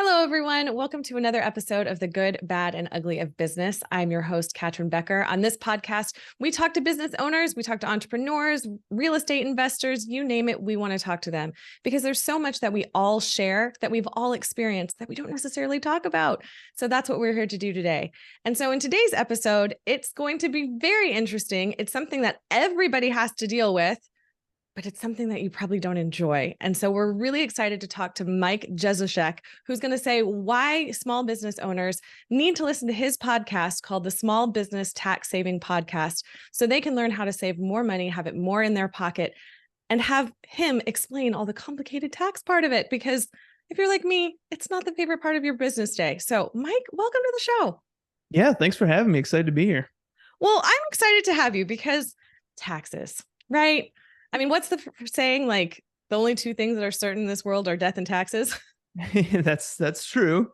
Hello, everyone. Welcome to another episode of The Good, Bad, and Ugly of Business. I'm your host, Catryn Becker. On this podcast, we talk to business owners, we talk to entrepreneurs, real estate investors, you name it, we want to talk to them because there's so much that we all share, that we've all experienced that we don't necessarily talk about. So that's what we're here to do today. And so in today's episode, it's going to be very interesting. It's something that everybody has to deal with, but it's something that you probably don't enjoy. And so we're really excited to talk to Mike Jesowshek, who's going to say why small business owners need to listen to his podcast called the Small Business Tax Saving Podcast, so they can learn how to save more money, have it more in their pocket, and have him explain all the complicated tax part of it. Because if you're like me, it's not the favorite part of your business day. So Mike, welcome to the show. Yeah, thanks for having me. Excited to be here. Well, I'm excited to have you because taxes, right? I mean, what's the saying? Like, the only two things that are certain in this world are death and taxes. That's true.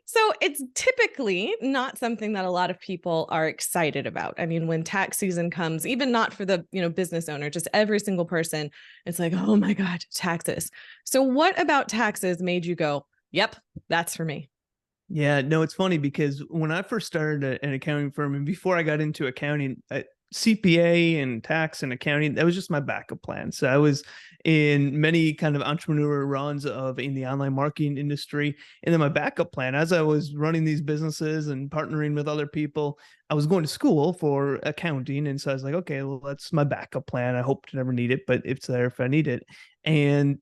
So it's typically not something that a lot of people are excited about. I mean, when tax season comes, even not for the, business owner, just every single person, it's like, oh my God, taxes. So what about taxes made you go, yep, that's for me? Yeah, no, it's funny because when I first started an accounting firm and before I got into accounting, CPA and tax and accounting, that was just my backup plan. So I was in many kind of entrepreneurial runs in the online marketing industry. And then my backup plan, as I was running these businesses and partnering with other people, I was going to school for accounting. And so I was like, okay, well, that's my backup plan. I hope to never need it, but it's there if I need it. And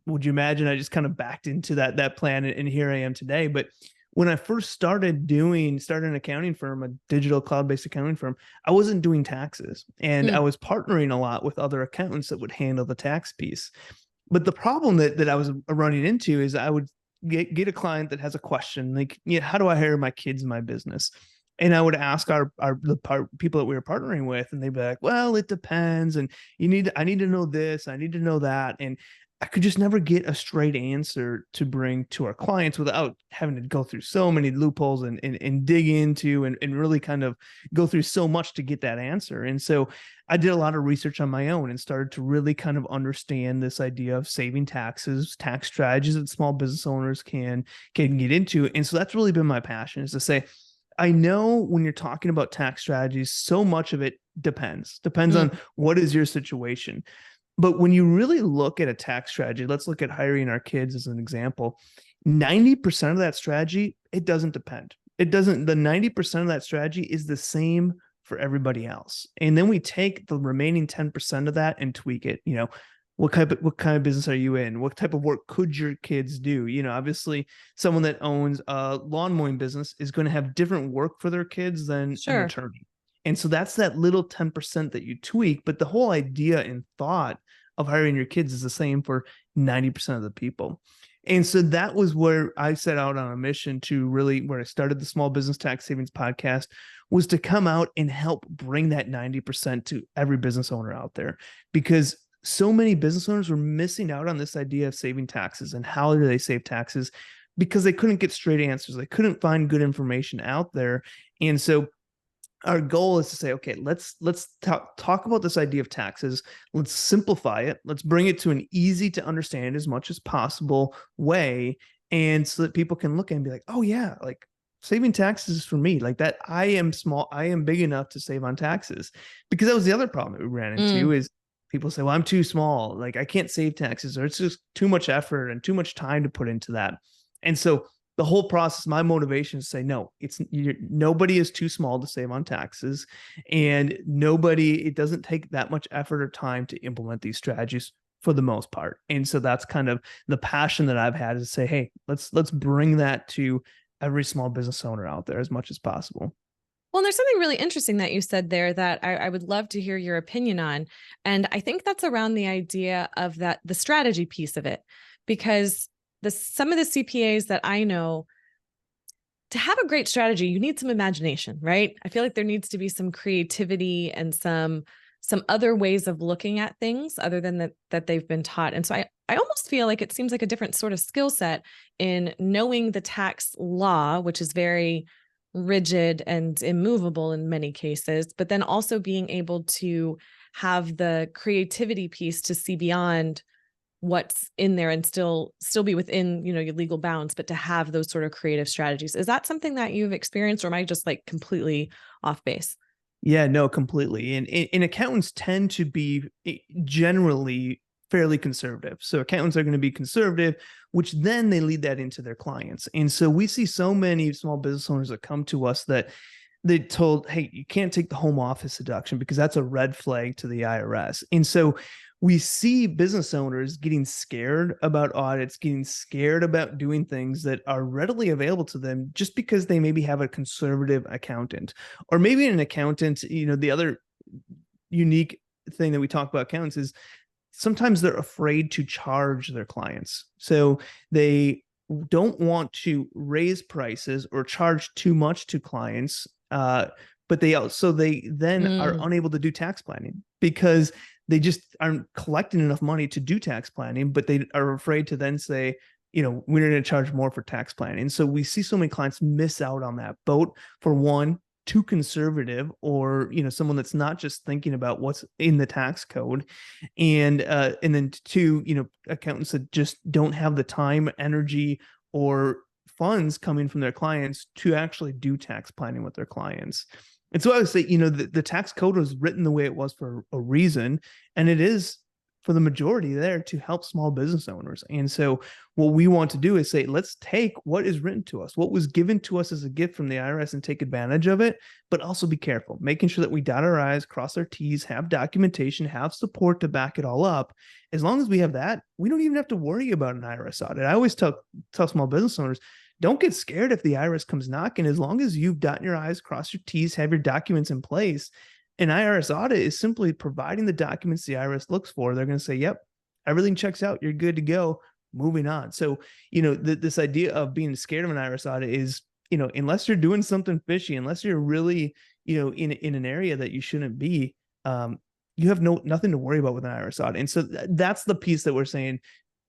would you imagine I just kind of backed into that plan, and here I am today. But when I first started an accounting firm, a digital cloud-based accounting firm, I wasn't doing taxes, and I was partnering a lot with other accountants that would handle the tax piece. But the problem that I was running into is I would get a client that has a question like, how do I hire my kids in my business? And I would ask the people that we were partnering with, and they'd be like, well, it depends. And I need to know this, I need to know that. And I could just never get a straight answer to bring to our clients without having to go through so many loopholes and dig into and really kind of go through so much to get that answer. And so I did a lot of research on my own and started to really kind of understand this idea of saving taxes, tax strategies that small business owners can get into. And so that's really been my passion, is to say, I know when you're talking about tax strategies, so much of it depends on what is your situation. But when you really look at a tax strategy, let's look at hiring our kids as an example. 90% of that strategy, it doesn't depend. The 90% of that strategy is the same for everybody else. And then we take the remaining 10% of that and tweak it. What kind of business are you in? What type of work could your kids do? Obviously someone that owns a lawn mowing business is going to have different work for their kids than an attorney. And so that's that little 10% that you tweak, but the whole idea and thought of hiring your kids is the same for 90% of the people. And so that was where I set out on a mission to really, where I started the Small Business Tax Savings Podcast, was to come out and help bring that 90% to every business owner out there, because so many business owners were missing out on this idea of saving taxes and how do they save taxes, because they couldn't get straight answers. They couldn't find good information out there. And so our goal is to say, okay, let's talk about this idea of taxes. Let's simplify it. Let's bring it to an easy to understand as much as possible way. And so that people can look and be like, oh yeah, like saving taxes is for me. Like that, I am big enough to save on taxes. Because that was the other problem that we ran into is people say, well, I'm too small. Like I can't save taxes, or it's just too much effort and too much time to put into that. And so the whole process, my motivation is to say, no, nobody is too small to save on taxes, and it doesn't take that much effort or time to implement these strategies for the most part. And so that's kind of the passion that I've had, is to say, hey, let's bring that to every small business owner out there as much as possible. Well, there's something really interesting that you said there that I would love to hear your opinion on. And I think that's around the idea of the strategy piece of it, because some of the CPAs that I know, to have a great strategy, you need some imagination, right? I feel like there needs to be some creativity and some other ways of looking at things other than that they've been taught. And so I almost feel like it seems like a different sort of skill set in knowing the tax law, which is very rigid and immovable in many cases, but then also being able to have the creativity piece to see beyond what's in there and still be within, you know, your legal bounds, but to have those sort of creative strategies. Is that something that you've experienced, or am I just like completely off base? Yeah, no, completely. And accountants tend to be generally fairly conservative. So accountants are going to be conservative, which then they lead that into their clients. And so we see so many small business owners that come to us that they told, hey, you can't take the home office deduction because that's a red flag to the IRS. And so we see business owners getting scared about audits, getting scared about doing things that are readily available to them just because they maybe have a conservative accountant, or maybe an accountant. You know, the other unique thing that we talk about accountants is sometimes they're afraid to charge their clients. So they don't want to raise prices or charge too much to clients. But they then are unable to do tax planning because they just aren't collecting enough money to do tax planning, but they are afraid to then say, you know, we're going to charge more for tax planning. So we see so many clients miss out on that boat. For one, too conservative, or, you know, someone that's not just thinking about what's in the tax code. And then two, you know, accountants that just don't have the time, energy, or funds coming from their clients to actually do tax planning with their clients. And so I would say, you know, the tax code was written the way it was for a reason, and it is for the majority there to help small business owners. And so what we want to do is say, let's take what is written to us, what was given to us as a gift from the IRS, and take advantage of it, but also be careful, making sure that we dot our I's, cross our T's, have documentation, have support to back it all up. As long as we have that, we don't even have to worry about an IRS audit. I always tell small business owners, don't get scared if the IRS comes knocking. As long as you've dotted your I's, crossed your T's, have your documents in place, an IRS audit is simply providing the documents the IRS looks for. They're going to say, yep, everything checks out. You're good to go. Moving on. So, you know, this idea of being scared of an IRS audit is, you know, unless you're doing something fishy, unless you're really, you know, in an area that you shouldn't be, you have nothing to worry about with an IRS audit. And so that's the piece that we're saying,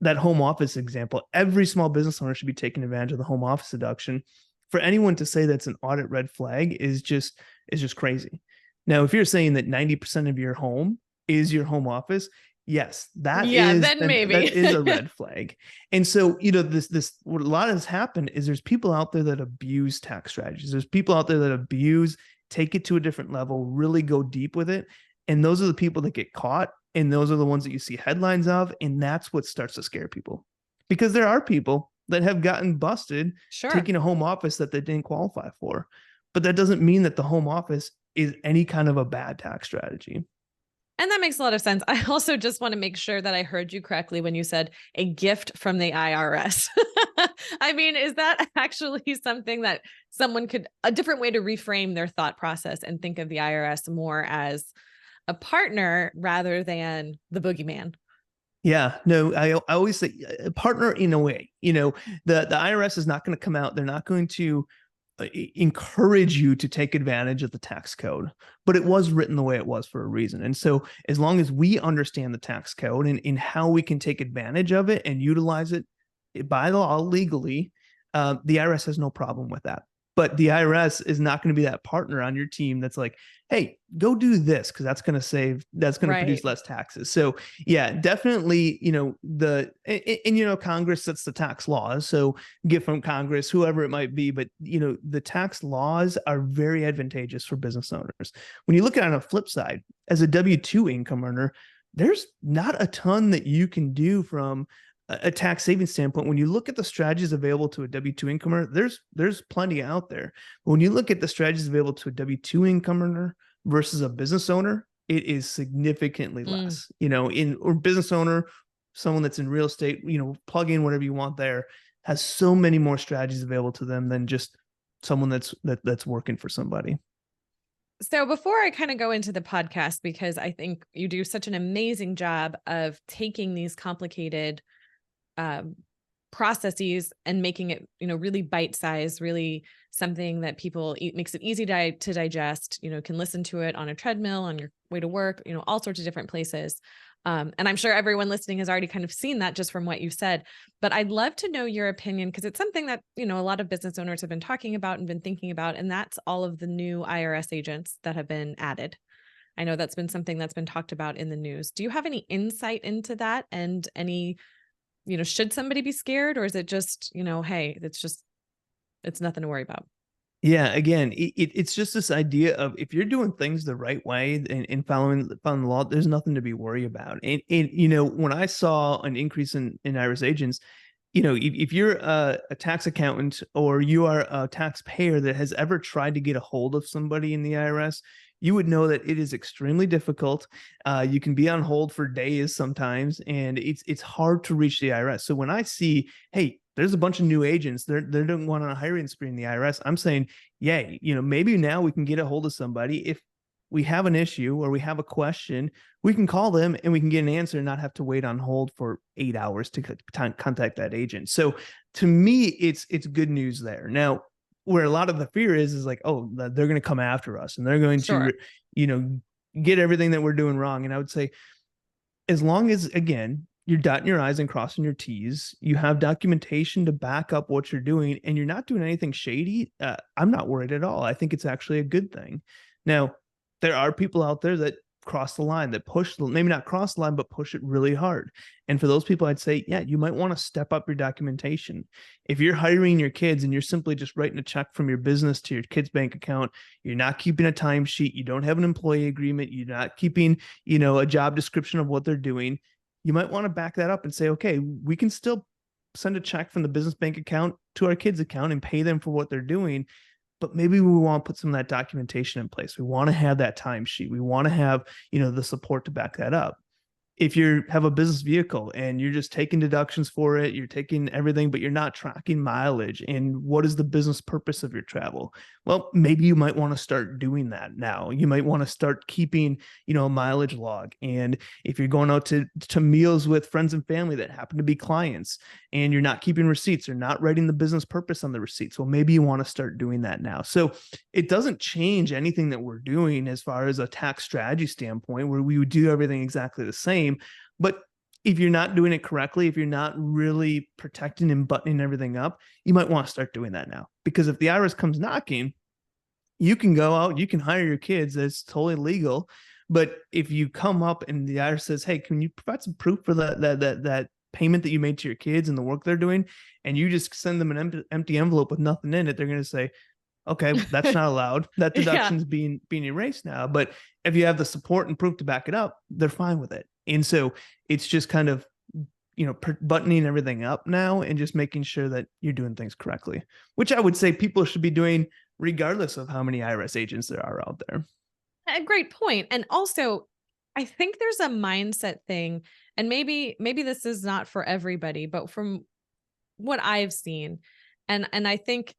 that home office example. Every small business owner should be taking advantage of the home office deduction. For anyone to say that's an audit red flag is just crazy. Now, if you're saying that 90% of your home is your home office, yes, that is a red flag. And so, you know, what a lot has happened is there's people out there that abuse tax strategies. There's people out there that take it to a different level, really go deep with it. And those are the people that get caught. And those are the ones that you see headlines of. And that's what starts to scare people, because there are people that have gotten busted taking a home office that they didn't qualify for. But that doesn't mean that the home office is any kind of a bad tax strategy. And that makes a lot of sense. I also just want to make sure that I heard you correctly when you said a gift from the IRS. I mean, is that actually something that someone a different way to reframe their thought process and think of the IRS more as a partner rather than the boogeyman? Yeah, no, I always say a partner in a way. You know, the IRS is not going to come out. They're not going to encourage you to take advantage of the tax code, but it was written the way it was for a reason. And so as long as we understand the tax code and how we can take advantage of it and utilize it by law legally, the IRS has no problem with that. But the IRS is not going to be that partner on your team that's like, hey, go do this because that's going to produce less taxes. So yeah, definitely, you know, you know, Congress sets the tax laws. So get from Congress, whoever it might be, but you know, the tax laws are very advantageous for business owners. When you look at it on a flip side, as a W-2 income earner, there's not a ton that you can do from a tax savings standpoint. When you look at the strategies available to a W-2 income earner, there's plenty out there. But when you look at the strategies available to a W-2 income earner versus a business owner, it is significantly less. You know, or business owner, someone that's in real estate, you know, plug in whatever you want there, has so many more strategies available to them than just someone that's working for somebody. So before I kind of go into the podcast, because I think you do such an amazing job of taking these complicated processes and making it, you know, really bite-sized, really something that people makes it easy to digest, you know, can listen to it on a treadmill, on your way to work, you know, all sorts of different places. And I'm sure everyone listening has already kind of seen that just from what you said, but I'd love to know your opinion, because it's something that, you know, a lot of business owners have been talking about and been thinking about, and that's all of the new IRS agents that have been added. I know that's been something that's been talked about in the news. Do you have any insight into that, and any, should somebody be scared, or is it just, hey, it's nothing to worry about? Yeah, again, it's just this idea of if you're doing things the right way and following the law, there's nothing to be worried about. And when I saw an increase in IRS agents, if you're a tax accountant or you are a taxpayer that has ever tried to get a hold of somebody in the IRS, you would know that it is extremely difficult. You can be on hold for days sometimes, and it's hard to reach the IRS. So when I see, hey, there's a bunch of new agents, they're doing one on a hiring spree in the IRS, I'm saying, yay, maybe now we can get a hold of somebody. If we have an issue or we have a question, we can call them and we can get an answer and not have to wait on hold for 8 hours to contact that agent. So to me, it's good news there. Now, where a lot of the fear is like, oh, they're going to come after us and they're going Sure. to, get everything that we're doing wrong. And I would say, as long as, again, you're dotting your I's and crossing your T's, you have documentation to back up what you're doing, and you're not doing anything shady, I'm not worried at all. I think it's actually a good thing. Now, there are people out there that cross the line, that push, maybe not cross the line, but push it really hard. And for those people, I'd say, yeah, you might want to step up your documentation. If you're hiring your kids and you're simply just writing a check from your business to your kid's bank account, you're not keeping a timesheet, you don't have an employee agreement, you're not keeping, a job description of what they're doing, you might want to back that up and say, okay, we can still send a check from the business bank account to our kids' account and pay them for what they're doing. But maybe we want to put some of that documentation in place. We want to have that timesheet. We want to have, the support to back that up. If you have a business vehicle and you're just taking deductions for it, you're taking everything, but you're not tracking mileage, and what is the business purpose of your travel? Well, maybe you might want to start doing that now. You might want to start keeping, a mileage log. And if you're going out to meals with friends and family that happen to be clients and you're not keeping receipts or not writing the business purpose on the receipts, well, maybe you want to start doing that now. So it doesn't change anything that we're doing as far as a tax strategy standpoint, where we would do everything exactly the same. But if you're not doing it correctly, if you're not really protecting and buttoning everything up, you might want to start doing that now. Because if the IRS comes knocking, you can go out, you can hire your kids. That's totally legal. But if you come up and the IRS says, hey, can you provide some proof for that payment that you made to your kids and the work they're doing, and you just send them an empty envelope with nothing in it, they're going to say, okay, that's not allowed. That deduction's being erased now. But if you have the support and proof to back it up, they're fine with it. And so it's just kind of, buttoning everything up now and just making sure that you're doing things correctly, which I would say people should be doing regardless of how many IRS agents there are out there. A great point. And also, I think there's a mindset thing, and maybe this is not for everybody, but from what I've seen, and I think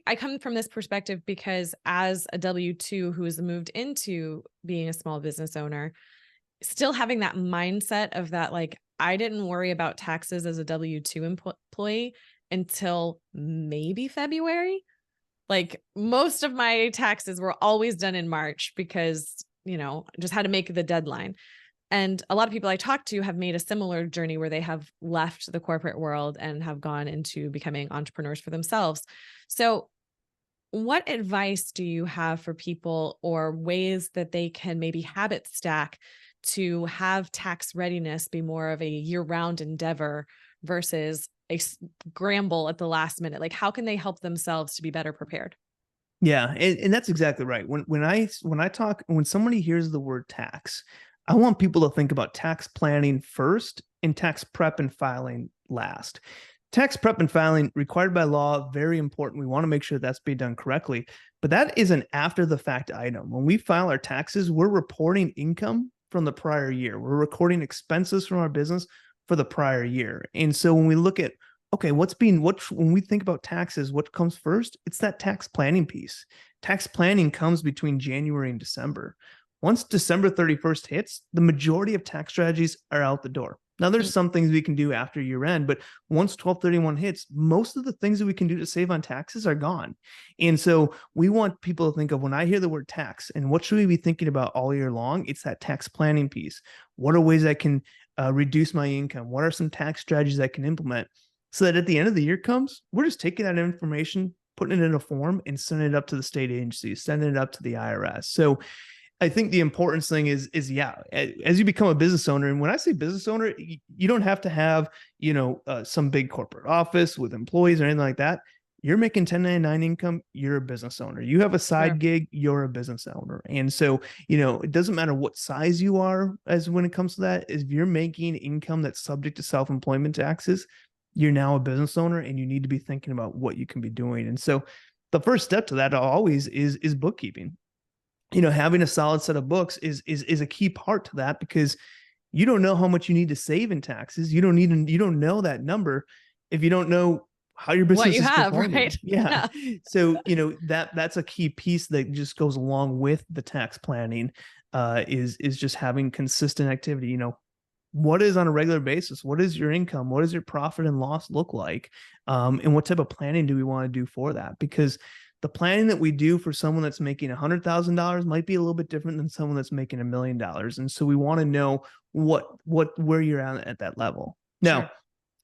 I come from this perspective because as a W-2 who has moved into being a small business owner, still having that mindset of that, like, I didn't worry about taxes as a W-2 employee until maybe February. Like, most of my taxes were always done in March because, just had to make the deadline. And a lot of people I talk to have made a similar journey where they have left the corporate world and have gone into becoming entrepreneurs for themselves. So what advice do you have for people, or ways that they can maybe habit stack to have tax readiness be more of a year-round endeavor versus a scramble at the last minute? Like, how can they help themselves to be better prepared? Yeah, and that's exactly right. When somebody hears the word tax, I want people to think about tax planning first and tax prep and filing last. Tax prep and filing required by law, very important. We want to make sure that's being done correctly, but that is an after the fact item. When we file our taxes, we're reporting income from the prior year. We're recording expenses from our business for the prior year. And so when we look at, okay, when we think about taxes, what comes first? It's that tax planning piece. Tax planning comes between January and December. Once December 31st hits, the majority of tax strategies are out the door. Now, there's some things we can do after year end, but once 12/31 hits, most of the things that we can do to save on taxes are gone. And so we want people to think of, when I hear the word tax, and what should we be thinking about all year long? It's that tax planning piece. What are ways I can reduce my income? What are some tax strategies I can implement so that at the end of the year comes, we're just taking that information, putting it in a form and sending it up to the state agencies, sending it up to the IRS. So I think the importance thing is yeah, as you become a business owner, and when I say business owner, you don't have to have, some big corporate office with employees or anything like that. You're making 1099 income, you're a business owner. You have a side gig, you're a business owner. And so, it doesn't matter what size you are as when it comes to that, if you're making income that's subject to self-employment taxes, you're now a business owner and you need to be thinking about what you can be doing. And so the first step to that always is bookkeeping. Having a solid set of books is a key part to that, because you don't know how much you need to save in taxes. You don't know that number if you don't know how your business is performing. Right? Yeah. So, that's a key piece that just goes along with the tax planning, is just having consistent activity. What is on a regular basis? What is your income? What does your profit and loss look like? And what type of planning do we want to do for that? Because the planning that we do for someone that's making $100,000 might be a little bit different than someone that's making $1 million. And so we want to know where you're at that level. Now, Sure.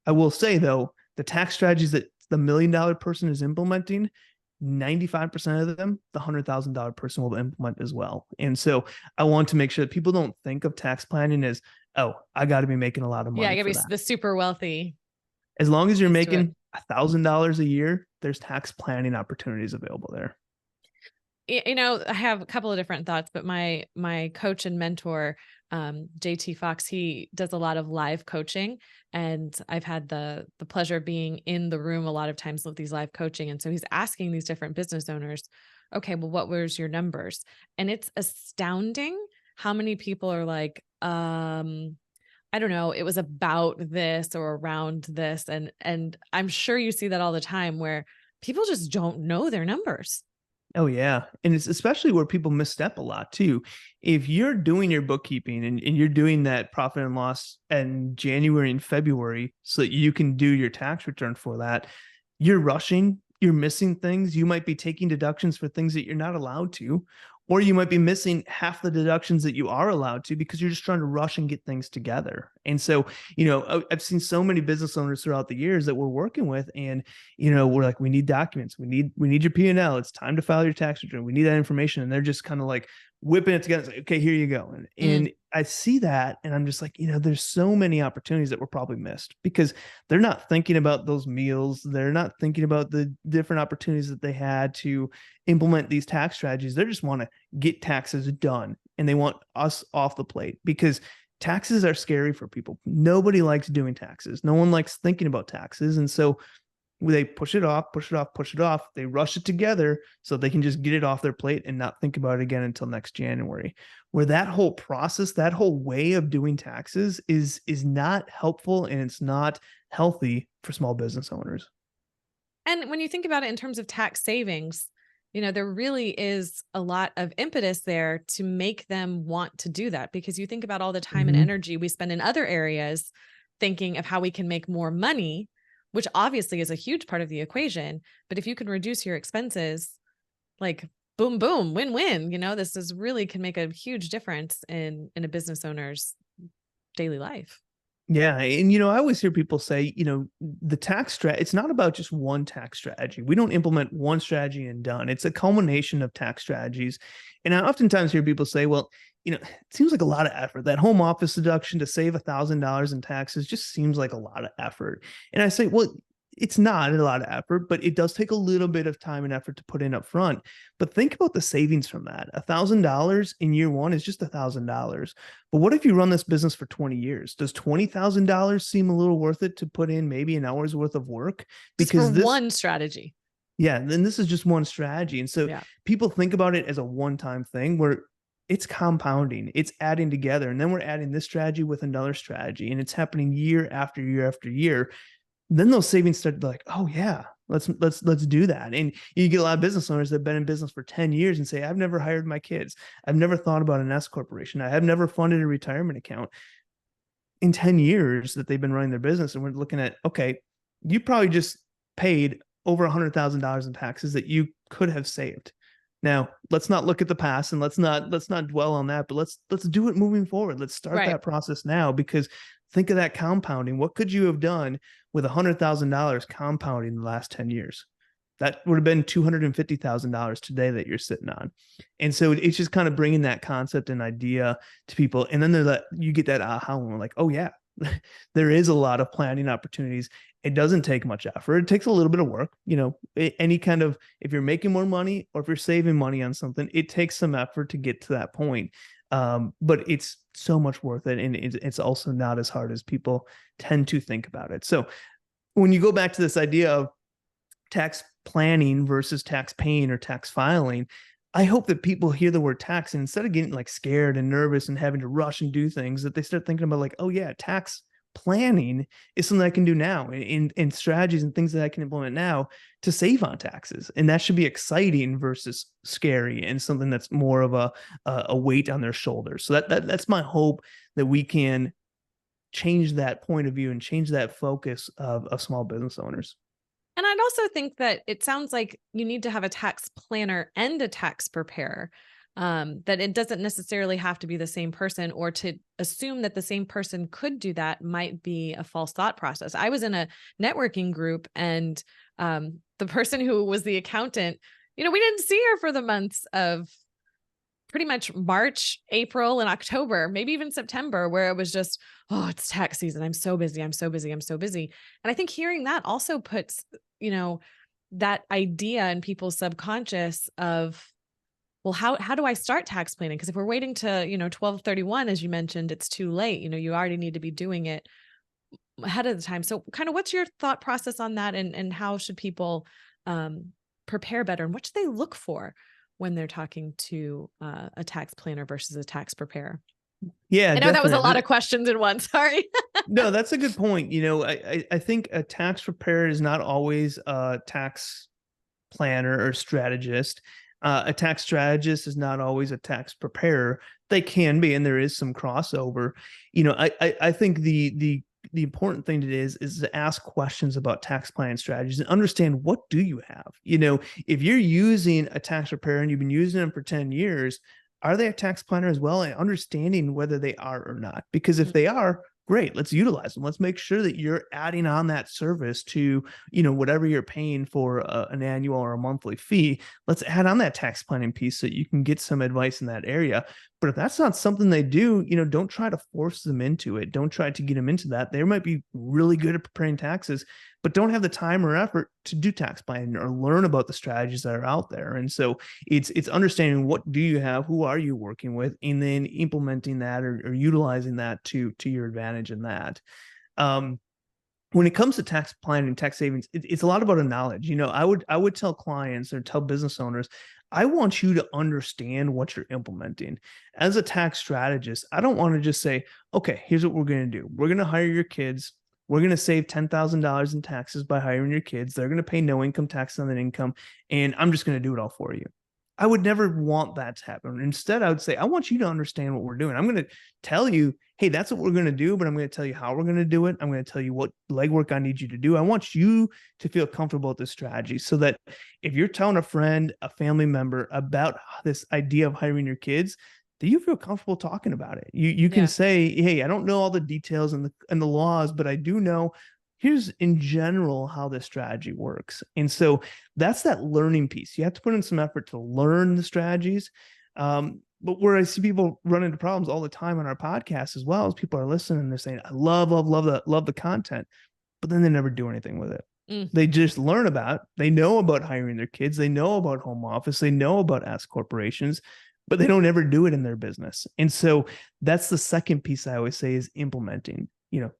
I will say though, the tax strategies that the $1 million person is implementing, 95% of them, the $100,000 person will implement as well. And so I want to make sure that people don't think of tax planning as, oh, I got to be making a lot of money. Yeah, you gotta be the super wealthy. As long as you're making $1,000 a year, there's tax planning opportunities available there. I have a couple of different thoughts, but my coach and mentor, JT Fox, he does a lot of live coaching, and I've had the pleasure of being in the room a lot of times with these live coaching. And so he's asking these different business owners, okay, well, what was your numbers? And it's astounding how many people are like, I don't know, it was about this or around this. And I'm sure you see that all the time where people just don't know their numbers. Oh yeah. And it's especially where people misstep a lot too. If you're doing your bookkeeping and you're doing that profit and loss in January and February so that you can do your tax return for that, you're rushing, you're missing things. You might be taking deductions for things that you're not allowed to, or you might be missing half the deductions that you are allowed to because you're just trying to rush and get things together. And so, I've seen so many business owners throughout the years that we're working with, and, we're like, we need documents. We need your P&L. It's time to file your tax return. We need that information. And they're just kind of like whipping it together. It's like, okay, here you go. And I see that, and I'm just like, there's so many opportunities that were probably missed because they're not thinking about those meals. They're not thinking about the different opportunities that they had to implement these tax strategies. They just want to get taxes done, and they want us off the plate because taxes are scary for people. Nobody likes doing taxes. No one likes thinking about taxes. And so they push it off. They rush it together so they can just get it off their plate and not think about it again until next January. Where that whole process, that whole way of doing taxes is not helpful, and it's not healthy for small business owners. And when you think about it in terms of tax savings, there really is a lot of impetus there to make them want to do that, because you think about all the time and energy we spend in other areas thinking of how we can make more money, which obviously is a huge part of the equation. But if you can reduce your expenses, like boom, boom, win-win, this is really can make a huge difference in a business owner's daily life. Yeah. And, I always hear people say, the tax strategy, it's not about just one tax strategy. We don't implement one strategy and done. It's a culmination of tax strategies. And I oftentimes hear people say, well, it seems like a lot of effort. That home office deduction to save $1,000 in taxes just seems like a lot of effort. And I say, well, it's not a lot of effort, but it does take a little bit of time and effort to put in up front. But think about the savings from that. $1,000 in year one is just $1,000. But what if you run this business for 20 years? Does $20,000 seem a little worth it to put in maybe an hour's worth of work? Because this one strategy. Yeah. Then this is just one strategy. And so people think about it as a one-time thing where it's compounding, it's adding together. And then we're adding this strategy with another strategy, and it's happening year after year after year. Then those savings start to be like, oh yeah, let's do that. And you get a lot of business owners that have been in business for 10 years and say, I've never hired my kids. I've never thought about an S corporation. I have never funded a retirement account. In 10 years that they've been running their business, and we're looking at, okay, you probably just paid over $100,000 in taxes that you could have saved. Now, let's not look at the past, and let's not dwell on that, but let's do it moving forward. Let's start that process now, because think of that compounding. What could you have done with $100,000 compounding in the last 10 years? That would have been $250,000 today that you're sitting on. And so it's just kind of bringing that concept and idea to people. And then you get that aha moment, like, oh yeah, there is a lot of planning opportunities. It doesn't take much effort. It takes a little bit of work. Any kind of, if you're making more money or if you're saving money on something, it takes some effort to get to that point. But it's so much worth it. And it's also not as hard as people tend to think about it. So when you go back to this idea of tax planning versus tax paying or tax filing, I hope that people hear the word tax and instead of getting like scared and nervous and having to rush and do things, that they start thinking about like, oh yeah, tax planning is something I can do now, in strategies and things that I can implement now to save on taxes. And that should be exciting versus scary and something that's more of a weight on their shoulders. So that's my hope, that we can change that point of view and change that focus of small business owners. And I'd also think that it sounds like you need to have a tax planner and a tax preparer, that it doesn't necessarily have to be the same person, or to assume that the same person could do that might be a false thought process. I was in a networking group, and the person who was the accountant, we didn't see her for the months of pretty much March, April, and October, maybe even September, where it was just, oh, it's tax season. I'm so busy. I'm so busy. I'm so busy. And I think hearing that also puts, that idea in people's subconscious of, well, how do I start tax planning? Because if we're waiting to, 12/31, as you mentioned, it's too late. You already need to be doing it ahead of the time. So kind of what's your thought process on that, and how should people prepare better, and what should they look for when they're talking to a tax planner versus a tax preparer? Yeah, I know that was a lot of questions in one. Sorry. No, that's a good point. I think a tax preparer is not always a tax planner or strategist. A tax strategist is not always a tax preparer. They can be, and there is some crossover. I think the important thing is to ask questions about tax planning strategies and understand, what do you have? If you're using a tax preparer and you've been using them for 10 years, are they a tax planner as well? And understanding whether they are or not. Because if they are, great, let's utilize them. Let's make sure that you're adding on that service to, whatever you're paying for an annual or a monthly fee. Let's add on that tax planning piece so you can get some advice in that area. But if that's not something they do, don't try to force them into it. Don't try to get them into that. They might be really good at preparing taxes, but don't have the time or effort to do tax planning or learn about the strategies that are out there. And so it's understanding, what do you have, who are you working with, and then implementing that or utilizing that to your advantage in that. When it comes to tax planning and tax savings, it's a lot about a knowledge. I would tell clients or tell business owners, I want you to understand what you're implementing. As a tax strategist, I don't want to just say, okay, here's what we're going to do. We're going to hire your kids. We're going to save $10,000 in taxes by hiring your kids. They're going to pay no income tax on that income, and I'm just going to do it all for you. I would never want that to happen. Instead, I would say, I want you to understand what we're doing. I'm going to tell you, hey, that's what we're going to do, but I'm going to tell you how we're going to do it. I'm going to tell you what legwork I need you to do. I want you to feel comfortable with this strategy, so that if you're telling a friend, a family member about this idea of hiring your kids, that you feel comfortable talking about it. You can say, hey, I don't know all the details and the laws, but I do know, here's in general how this strategy works. And so that's that learning piece. You have to put in some effort to learn the strategies. But where I see people run into problems all the time on our podcast as well, as people are listening and they're saying, I love the content, but then they never do anything with it. They just learn they know about hiring their kids. They know about home office. They know about S corporations, but they don't ever do it in their business. And so that's the second piece I always say, is implementing.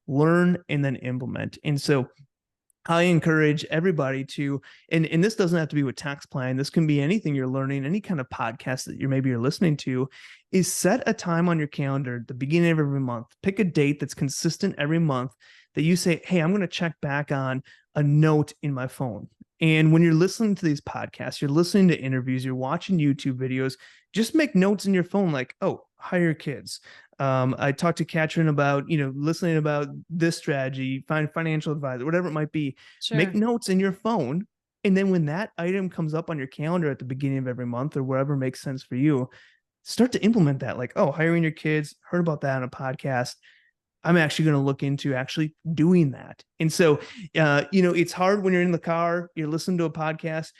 Learn and then implement. And so I encourage everybody to, and this doesn't have to be with tax plan. This can be anything you're learning, any kind of podcast that you're listening to, is set a time on your calendar at the beginning of every month. Pick a date that's consistent every month that you say, hey, I'm going to check back on a note in my phone. And when you're listening to these podcasts, you're listening to interviews, you're watching YouTube videos, just make notes in your phone like, oh, hire kids. I talked to Catryn about, listening about this strategy, find financial advisor, whatever it might be. Sure. Make notes in your phone. And then when that item comes up on your calendar at the beginning of every month or wherever makes sense for you, start to implement that. Like, oh, hiring your kids, heard about that on a podcast. I'm actually going to look into actually doing that. And so, it's hard when you're in the car, you're listening to a podcast,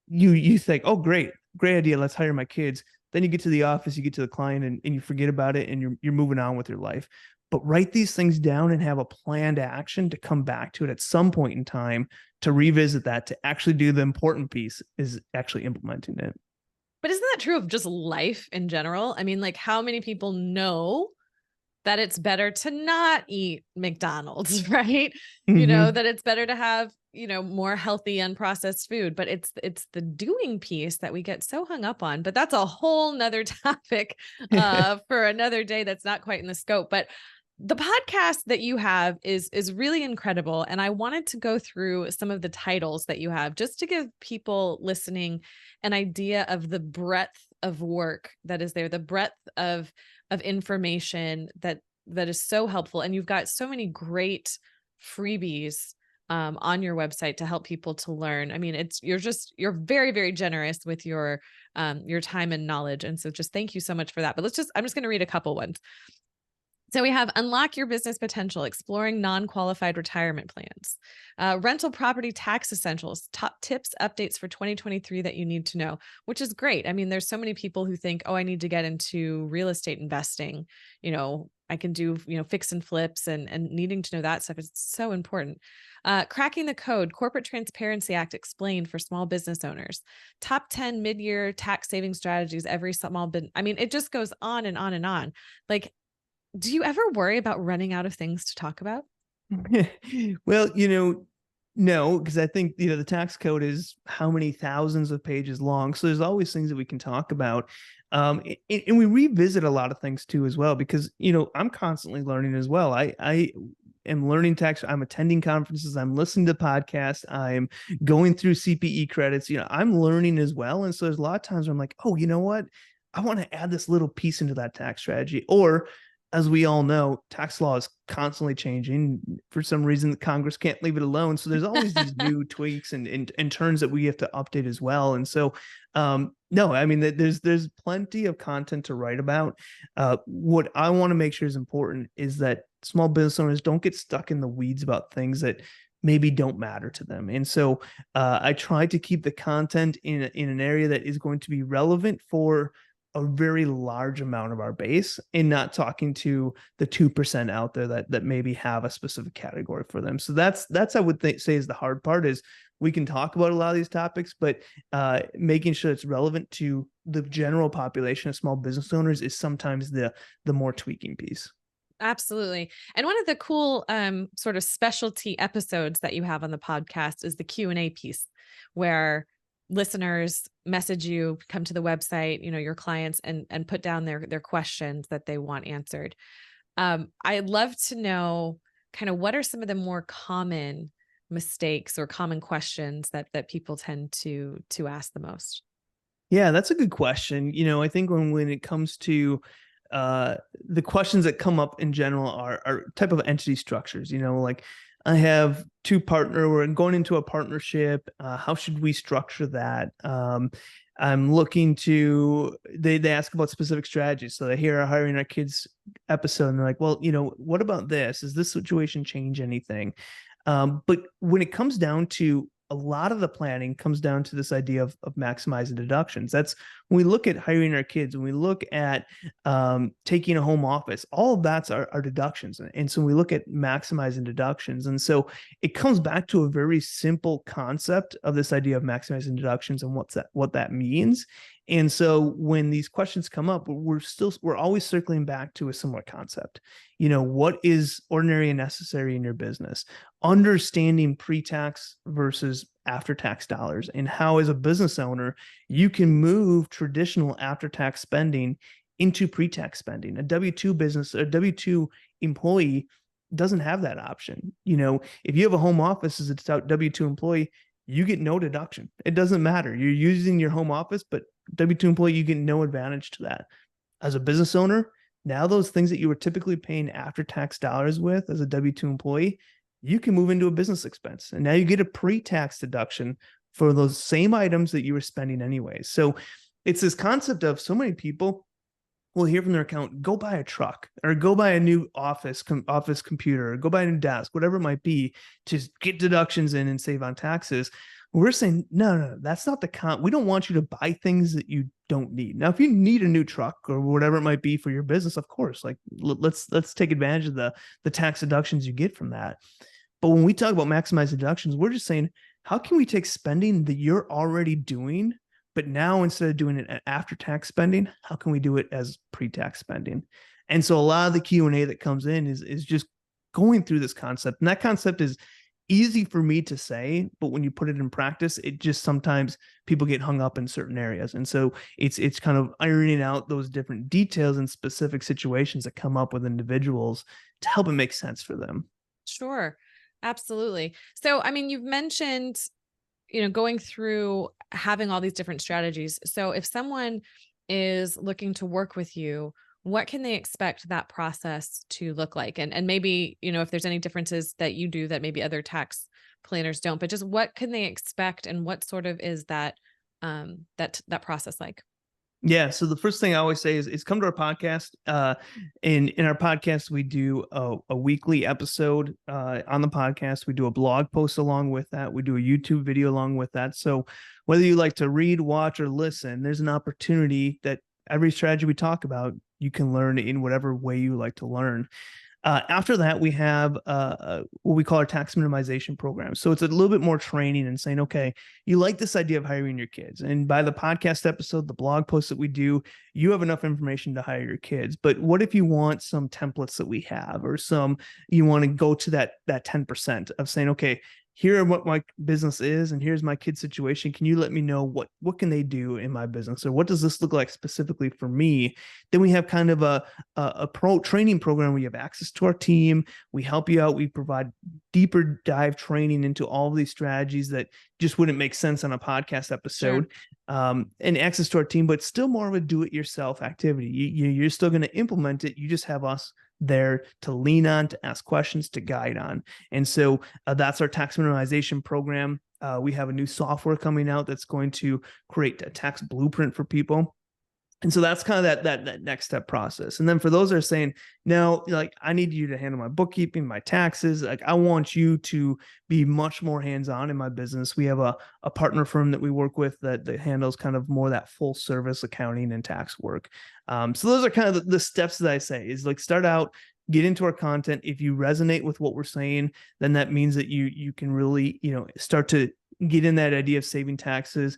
you think, oh, great idea. Let's hire my kids. Then you get to the office, you get to the client, and you forget about it, and you're moving on with your life. But write these things down and have a planned action to come back to it at some point in time, to revisit that, to actually do the important piece is actually implementing it. But isn't that true of just life in general? I mean, like, how many people know that it's better to not eat McDonald's, right? Mm-hmm. That it's better to have, more healthy unprocessed food, but it's the doing piece that we get so hung up on. But that's a whole nother topic for another day. That's not quite in the scope. But the podcast that you have is really incredible. And I wanted to go through some of the titles that you have just to give people listening an idea of the breadth of work that is there, the breadth of information that is so helpful. And you've got so many great freebies on your website to help people to learn. I mean, you're very, very generous with your time and knowledge. And so just thank you so much for that. But I'm just going to read a couple ones. So we have Unlock Your Business Potential, Exploring Non-Qualified Retirement Plans, Rental Property Tax Essentials, Top Tips, Updates for 2023 that you need to know, which is great. I mean, there's so many people who think, oh, I need to get into real estate investing. I can do, fix and flips and needing to know that stuff is so important. Cracking the Code, Corporate Transparency Act Explained for Small Business Owners, Top 10 Mid-Year Tax Saving Strategies, every small business. I mean, it just goes on and on and on. Like, do you ever worry about running out of things to talk about? Well, no, because I think, the tax code is how many thousands of pages long. So there's always things that we can talk about. And we revisit a lot of things too, as well, because, I'm constantly learning as well. I am learning tax. I'm attending conferences. I'm listening to podcasts. I'm going through CPE credits. I'm learning as well. And so there's a lot of times where I'm like, oh, you know what? I want to add this little piece into that tax strategy. Or, as we all know, tax law is constantly changing. For some reason, Congress can't leave it alone. So there's always these new tweaks and turns that we have to update as well. And so, no, I mean, there's plenty of content to write about. What I want to make sure is important is that small business owners don't get stuck in the weeds about things that maybe don't matter to them. And so I try to keep the content in an area that is going to be relevant for a very large amount of our base, and not talking to the 2% out there that maybe have a specific category for them. So that's I would say is the hard part. Is we can talk about a lot of these topics, but making sure it's relevant to the general population of small business owners is sometimes the more tweaking piece. Absolutely. And one of the cool sort of specialty episodes that you have on the podcast is the Q&A piece, where listeners message you, come to the website, your clients, and put down their questions that they want answered. I'd love to know kind of what are some of the more common mistakes or common questions that people tend to ask the most. Yeah, that's a good question. I think when it comes to the questions that come up in general are type of entity structures, like I have we're going into a partnership. How should we structure that? I'm looking to, they ask about specific strategies. So they hear our Hiring Our Kids episode and they're like, well, what about this? Does this situation change anything? But when it comes down to a lot of the planning comes down to this idea of maximizing deductions. That's when we look at hiring our kids, when we look at taking a home office, all of that's our deductions. And so we look at maximizing deductions. And so it comes back to a very simple concept of this idea of maximizing deductions and what that means. And so when these questions come up, we're always circling back to a similar concept. What is ordinary and necessary in your business? Understanding pre-tax versus after-tax dollars, and how, as a business owner, you can move traditional after-tax spending into pre-tax spending. A W-2 business, a W-2 employee doesn't have that option. If you have a home office as a W-2 employee, you get no deduction. It doesn't matter. You're using your home office, but W-2 employee, you get no advantage to that. As a business owner, now those things that you were typically paying after-tax dollars with as a W-2 employee, you can move into a business expense. And now you get a pre-tax deduction for those same items that you were spending anyways. So it's this concept of so many people will hear from their accountant, go buy a truck or go buy a new office computer, or go buy a new desk, whatever it might be, to get deductions in and save on taxes. We're saying, no, that's not the we don't want you to buy things that you don't need. Now, if you need a new truck or whatever it might be for your business, of course, like let's take advantage of the tax deductions you get from that. But when we talk about maximize deductions, we're just saying, how can we take spending that you're already doing, but now instead of doing it after tax spending, how can we do it as pre-tax spending? And so a lot of the Q&A that comes in is just going through this concept. And that concept is easy for me to say, but when you put it in practice, it just sometimes people get hung up in certain areas. And so it's kind of ironing out those different details and specific situations that come up with individuals to help it make sense for them. Sure. Absolutely. So, I mean, you've mentioned, going through having all these different strategies. So if someone is looking to work with you, what can they expect that process to look like? And maybe, if there's any differences that you do that maybe other tax planners don't, but just what can they expect and what sort of is that that process like? Yeah. So the first thing I always say is come to our podcast. In our podcast, we do a weekly episode on the podcast. We do a blog post along with that. We do a YouTube video along with that. So whether you like to read, watch, or listen, there's an opportunity that every strategy we talk about, you can learn in whatever way you like to learn. After that, we have what we call our tax minimization program. So it's a little bit more training and saying, okay, you like this idea of hiring your kids. And by the podcast episode, the blog post that we do, you have enough information to hire your kids. But what if you want some templates that we have, or you want to go to that 10% of saying, okay, here are what my business is, and here's my kid's situation. Can you let me know what can they do in my business, or what does this look like specifically for me? Then we have kind of a pro training program where you have access to our team. We help you out. We provide deeper dive training into all of these strategies that just wouldn't make sense on a podcast episode. Sure. And access to our team, but still more of a do-it-yourself activity. You're still going to implement it. You just have us there to lean on, to ask questions, to guide on. And so that's our tax minimization program. We have a new software coming out that's going to create a tax blueprint for people. And so that's kind of that next step process. And then for those that are saying, no, like, I need you to handle my bookkeeping, my taxes. Like, I want you to be much more hands-on in my business. We have a partner firm that we work with that handles kind of more that full service accounting and tax work. So those are kind of the steps that I say is, like, start out, get into our content. If you resonate with what we're saying, then that means that you can really, start to get in that idea of saving taxes.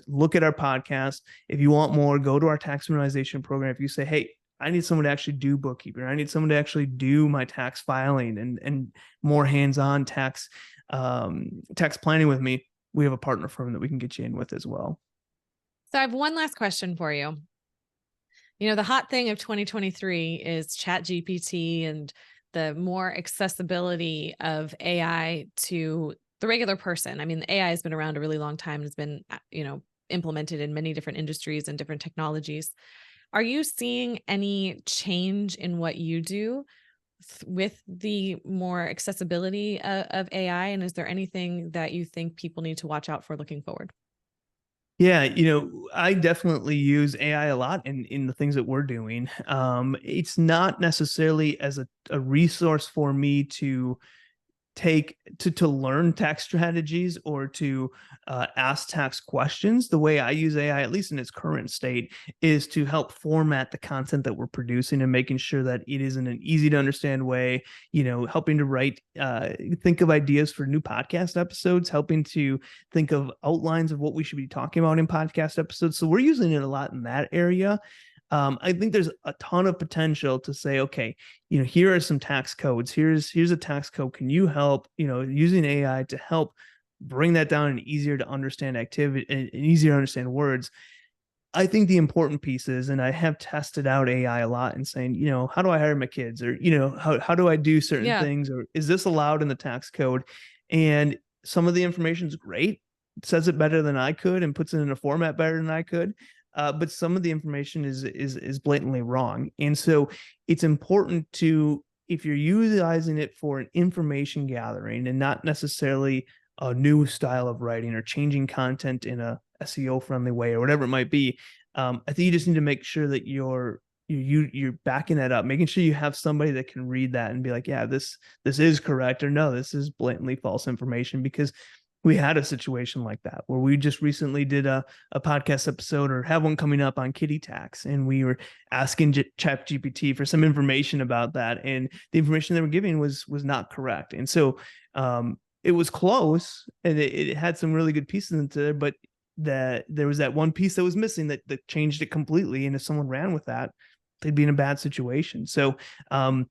Look at our podcast. If you want more, go to our tax minimization program. If you say, hey, I need someone to actually do bookkeeping, I need someone to actually do my tax filing and more hands-on tax planning with me, we have a partner firm that we can get you in with as well. So I have one last question for you. The hot thing of 2023 is ChatGPT and the more accessibility of AI to the regular person. I mean, the AI has been around a really long time and has been, implemented in many different industries and different technologies. Are you seeing any change in what you do with the more accessibility of AI? And is there anything that you think people need to watch out for looking forward? Yeah, I definitely use AI a lot in the things that we're doing. It's not necessarily as a resource for me to learn tax strategies or to ask tax questions. The way I use AI, at least in its current state, is to help format the content that we're producing and making sure that it is in an easy to understand way, helping to write, think of ideas for new podcast episodes, helping to think of outlines of what we should be talking about in podcast episodes. So we're using it a lot in that area. I think there's a ton of potential to say, okay, here are some tax codes. Here's a tax code. Can you help, using AI to help bring that down and easier to understand activity and easier to understand words? I think the important piece is, and I have tested out AI a lot and saying, how do I hire my kids? Or, how do I do certain things? Or is this allowed in the tax code? And some of the information is great. It says it better than I could and puts it in a format better than I could. But some of the information is blatantly wrong. And so it's important to, if you're utilizing it for an information gathering and not necessarily a new style of writing or changing content in a SEO friendly way or whatever it might be, I think you just need to make sure that you're you're backing that up, making sure you have somebody that can read that and be like, yeah, this is correct, or no, this is blatantly false information. Because we had a situation like that where we just recently did a podcast episode, or have one coming up, on kitty tax, and we were asking Chat GPT for some information about that, and the information they were giving was not correct. And so it was close, and it had some really good pieces into there, but that there was that one piece that was missing that changed it completely. And if someone ran with that, they'd be in a bad situation. So I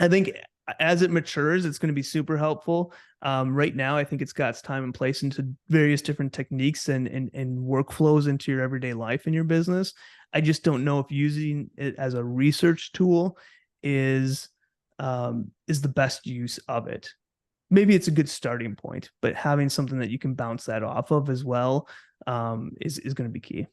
think as it matures, it's going to be super helpful. Right now, I think it's got its time and place into various different techniques and workflows into your everyday life in your business. I just don't know if using it as a research tool is the best use of it. Maybe it's a good starting point, but having something that you can bounce that off of as well is going to be key.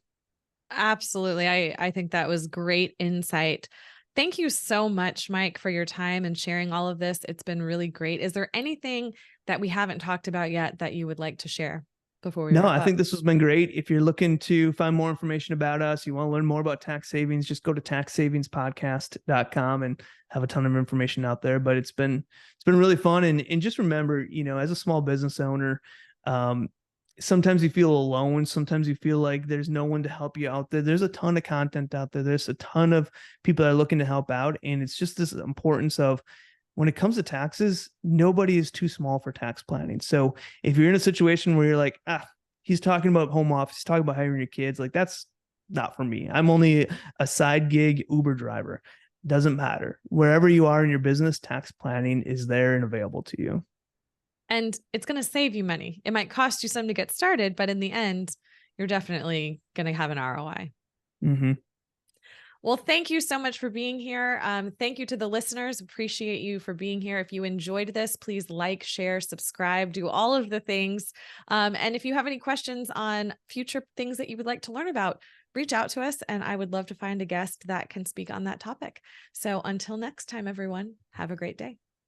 Absolutely. I think that was great insight. Thank you so much, Mike, for your time and sharing all of this. It's been really great. Is there anything that we haven't talked about yet that you would like to share before we No, wrap I up? think this has been great. If you're looking to find more information about us, you want to learn more about tax savings, just go to taxsavingspodcast.com and have a ton of information out there. But it's been really fun. And just remember, as a small business owner, sometimes you feel alone. Sometimes you feel like there's no one to help you out there. There's a ton of content out there. There's a ton of people that are looking to help out. And it's just this importance of, when it comes to taxes, nobody is too small for tax planning. So if you're in a situation where you're like, he's talking about home office, he's talking about hiring your kids, like, that's not for me. I'm only a side gig Uber driver. Doesn't matter. Wherever you are in your business, tax planning is there and available to you. And it's going to save you money. It might cost you some to get started, but in the end, you're definitely going to have an ROI. Mm-hmm. Well, thank you so much for being here. Thank you to the listeners. Appreciate you for being here. If you enjoyed this, please like, share, subscribe, do all of the things. And if you have any questions on future things that you would like to learn about, reach out to us, and I would love to find a guest that can speak on that topic. So until next time, everyone, have a great day.